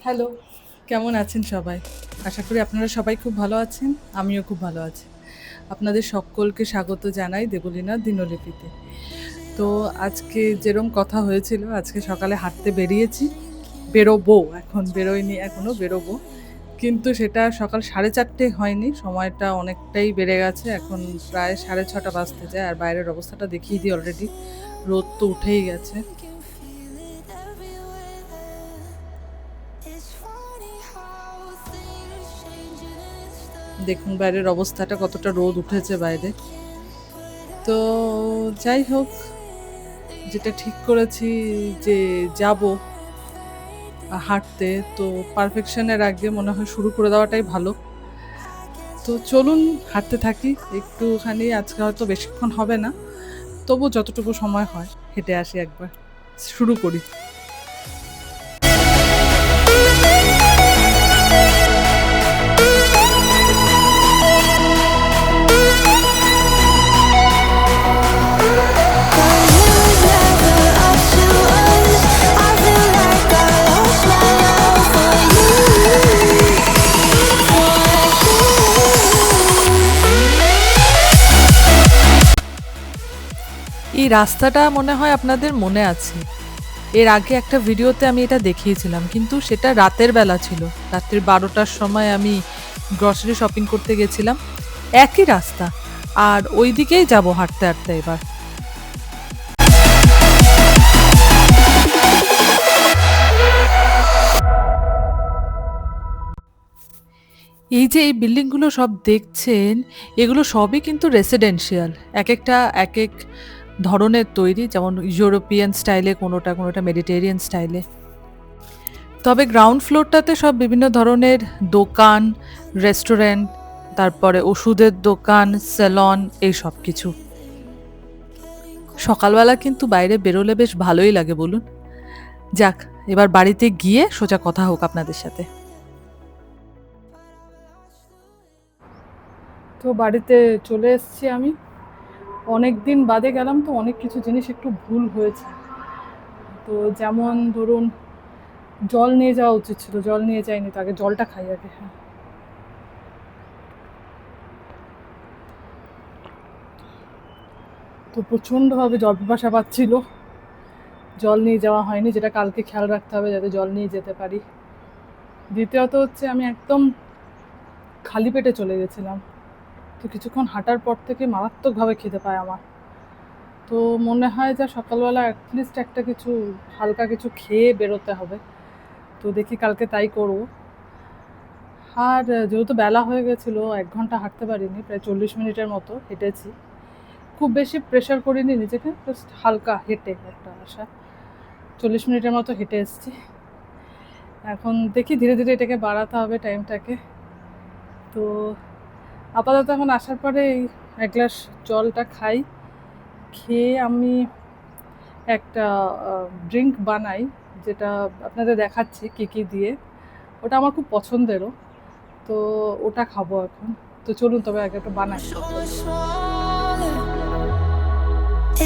Hello, কেমন আছেন সবাই? আশা করি আপনারা সবাই খুব ভালো আছেন। আমিও খুব ভালো আছি। আপনাদের সকলকে স্বাগত জানাই দেবলীনা দিনলিপিতে। তো আজকে যেরম কথা হয়েছিল, আজকে সকালে হাঁটতে বেরিয়েছি। বেরোবো, এখন বেরোইনি এখনো, বেরোবো। কিন্তু সেটা সকাল 4:30 হয়নি, সময়টা অনেকটাই বেড়ে গেছে। এখন প্রায় 6:30 বাজতে যায়। আর বাইরের অবস্থাটা দেখিয়ে দিই অলরেডি। রোদ তো উঠেই গেছে। দেখুন বাইরের অবস্থাটা, কতটা রোদ উঠেছে বাইরে। তো যাই হোক, যেটা ঠিক করেছি যে যাব হাঁটতে, তো পারফেকশনের আগে মনে হয় শুরু করে দেওয়াটাই ভালো। তো চলুন হাঁটতে থাকি একটুখানি। আজকে হয়তো বেশিক্ষণ হবে না, তবু যতটুকু সময় হয় হেঁটে আসি একবার। শুরু করি। এই রাস্তাটা মনে হয় আপনাদের মনে আছে। এর আগে একটা ভিডিওতে আমি এটা দেখিয়েছিলাম, কিন্তু সেটা রাতের বেলা ছিল। রাত্রি 12টার সময় আমি গ্রসারি শপিং করতে গেছিলাম। একই রাস্তা, আর ওই দিকেই যাব হাঁটতে হাঁটতে এবার। এই যে এই বিল্ডিংগুলো সব দেখছেন, এগুলো সবই কিন্তু রেসিডেন্সিয়াল। একেকটা একেক ধরনের তৈরি, যেমন ইউরোপিয়ান স্টাইলে, কোনোটা কোনোটা মেডিটেরিয়ান স্টাইলে। তবে গ্রাউন্ড ফ্লোরটাতে সব বিভিন্ন ধরনের দোকান, রেস্টুরেন্ট, তারপরে ওষুধের দোকান, সেলন, এই সব কিছু। সকালবেলা কিন্তু বাইরে বেরোলে বেশ ভালোই লাগে বলুন। যাক, এবার বাড়িতে গিয়ে সোজা কথা হোক আপনাদের সাথে। তো বাড়িতে চলে এসেছি আমি। অনেক দিন বাদে গেলাম, তো অনেক কিছু জিনিস একটু ভুল হয়েছে। তো যেমন ধরুন, জল নিয়ে যাওয়া উচিত ছিল, জল নিয়ে যাইনি। তো আগে জলটা খাই আগে। হ্যাঁ, তো প্রচণ্ডভাবে জল পিপাসা পাচ্ছিল, জল নিয়ে যাওয়া হয়নি, যেটা কালকে খেয়াল রাখতে হবে যাতে জল নিয়ে যেতে পারি। দ্বিতীয়ত হচ্ছে, আমি একদম খালি পেটে চলে গেছিলাম। তো কিছুক্ষণ হাঁটার পর থেকে মারাত্মকভাবে খিদে পায় আমার। তো মনে হয় যে সকালবেলা অ্যাটলিস্ট একটা কিছু হালকা কিছু খেয়ে বেরোতে হবে। তো দেখি কালকে তাই করবো। আর যেহেতু বেলা হয়ে গেছিলো, 1 ঘন্টা হাঁটতে পারিনি, প্রায় 40 মিনিটের মতো হেঁটেছি। খুব বেশি প্রেশার করিনি নিজেকে, জাস্ট হালকা হেঁটে একটা আসা। 40 মিনিটের মতো হেঁটে এসেছি। এখন দেখি ধীরে ধীরে এটাকে বাড়াতে হবে টাইমটাকে। তো আপাতত এখন আসার পরে এই 1 গ্লাস জলটা খাই। খেয়ে আমি একটা ড্রিঙ্ক বানাই, যেটা আপনাদের দেখাচ্ছি কী কী দিয়ে। ওটা আমার খুব পছন্দেরও, তো ওটা খাবো এখন। তো চলুন তবে আগে একটু বানাই।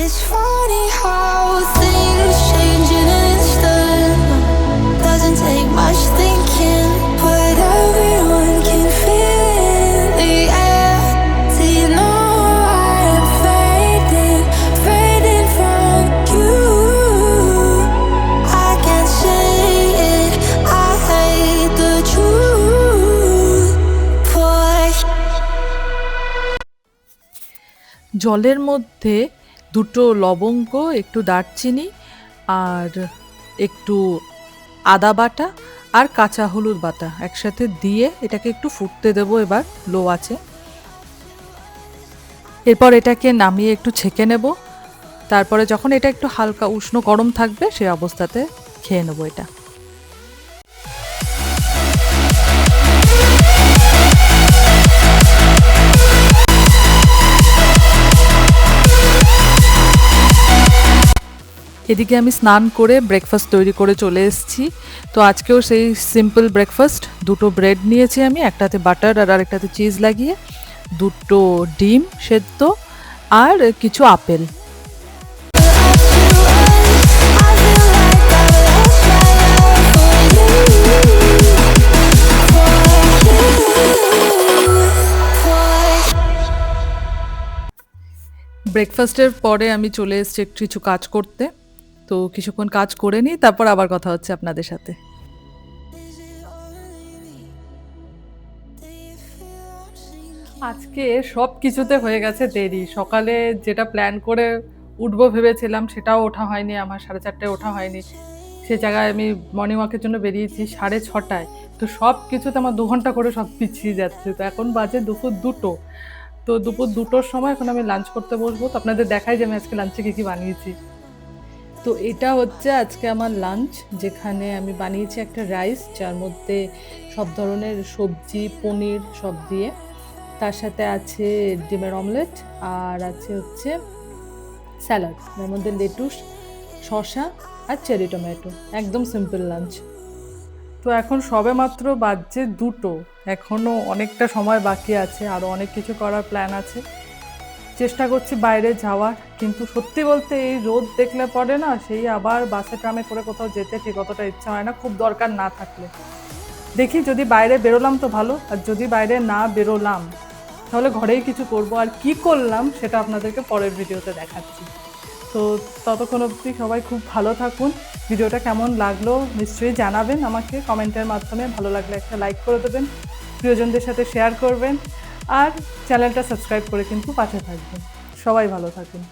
It's funny how things change in an instant. Doesn't take much thinking, but everyone can feel the air. Do you know I'm fading from you? I can't say it, I hate the truth. Boy, জলের মধ্যে 2টো লবঙ্গ, একটু দারচিনি, আর একটু আদা বাটা আর কাঁচা হলুদ বাটা একসাথে দিয়ে এটাকে একটু ফুটতে দেবো এবার লো আছে। এরপর এটাকে নামিয়ে একটু ছেঁকে নেব। তারপরে যখন এটা একটু হালকা উষ্ণ গরম থাকবে, সেই অবস্থাতে খেয়ে নেবো এটা। এদিকে আমি স্নান করে ব্রেকফাস্ট তৈরি করে চলে এসেছি। তো আজকেও সেই সিম্পল ব্রেকফাস্ট, 2টো ব্রেড নিয়েছি আমি, একটাতে বাটার আর আরেকটাতে চিজ লাগিয়ে, 2টো ডিম সেদ্ধ আর কিছু apple. I feel like I lost my love for you. ব্রেকফাস্টের পরে আমি চলে এসেছি একটু কিছু কাজ করতে, তো কিছুক্ষণ কাজ করে নিই, তারপর আবার কথা হচ্ছে আপনাদের সাথে। আজকে সব কিছুতে হয়ে গেছে দেরি। সকালে যেটা প্ল্যান করে উঠবো ভেবেছিলাম সেটাও ওঠা হয়নি আমার, 4:30টায় ওঠা হয়নি। সে জায়গায় আমি মর্নিং ওয়াকের জন্য বেরিয়েছি 6:30টায়। তো সব কিছুতে আমার 2 ঘন্টা করে সব পিছিয়ে যাচ্ছে। তো এখন বাজে দুপুর 2টো। তো দুপুর 2টোর সময় এখন আমি লাঞ্চ করতে বসবো। তো আপনাদের দেখাই যে আমি আজকে লাঞ্চে কী কী বানিয়েছি। তো এটা হচ্ছে আজকে আমার লাঞ্চ, যেখানে আমি বানিয়েছি একটা রাইস যার মধ্যে সব ধরনের সবজি, পনির সব দিয়ে। তার সাথে আছে ডিমের অমলেট, আর আছে হচ্ছে স্যালাড, তার মধ্যে লেটুস, শসা আর চেরি টমেটো। একদম সিম্পল লাঞ্চ। তো এখন সবে মাত্র বাজছে 2টো, এখনও অনেকটা সময় বাকি আছে, আরও অনেক কিছু করার প্ল্যান আছে। চেষ্টা করছি বাইরে যাওয়ার, কিন্তু সত্যি বলতে এই রোদ দেখলে পরে না সেই আবার বাসে ট্রামে করে কোথাও যেতে ঠিক অতটা ইচ্ছা হয় না, খুব দরকার না থাকলে। দেখি যদি বাইরে বেরোলাম তো ভালো, আর যদি বাইরে না বেরোলাম তাহলে ঘরেই কিছু করব। আর কি করলাম সেটা আপনাদেরকে পরের ভিডিওতে দেখাচ্ছি। তো ততক্ষণ অবধি সবাই খুব ভালো থাকুন। ভিডিওটা কেমন লাগলো নিশ্চয়ই জানাবেন আমাকে কমেন্টের মাধ্যমে। ভালো লাগলে একটা লাইক করে দেবেন, প্রিয়জনদের সাথে শেয়ার করবেন, আর চ্যানেলটা সাবস্ক্রাইব করে কিন্তু পাশে থাকবেন। সবাই ভালো থাকুন।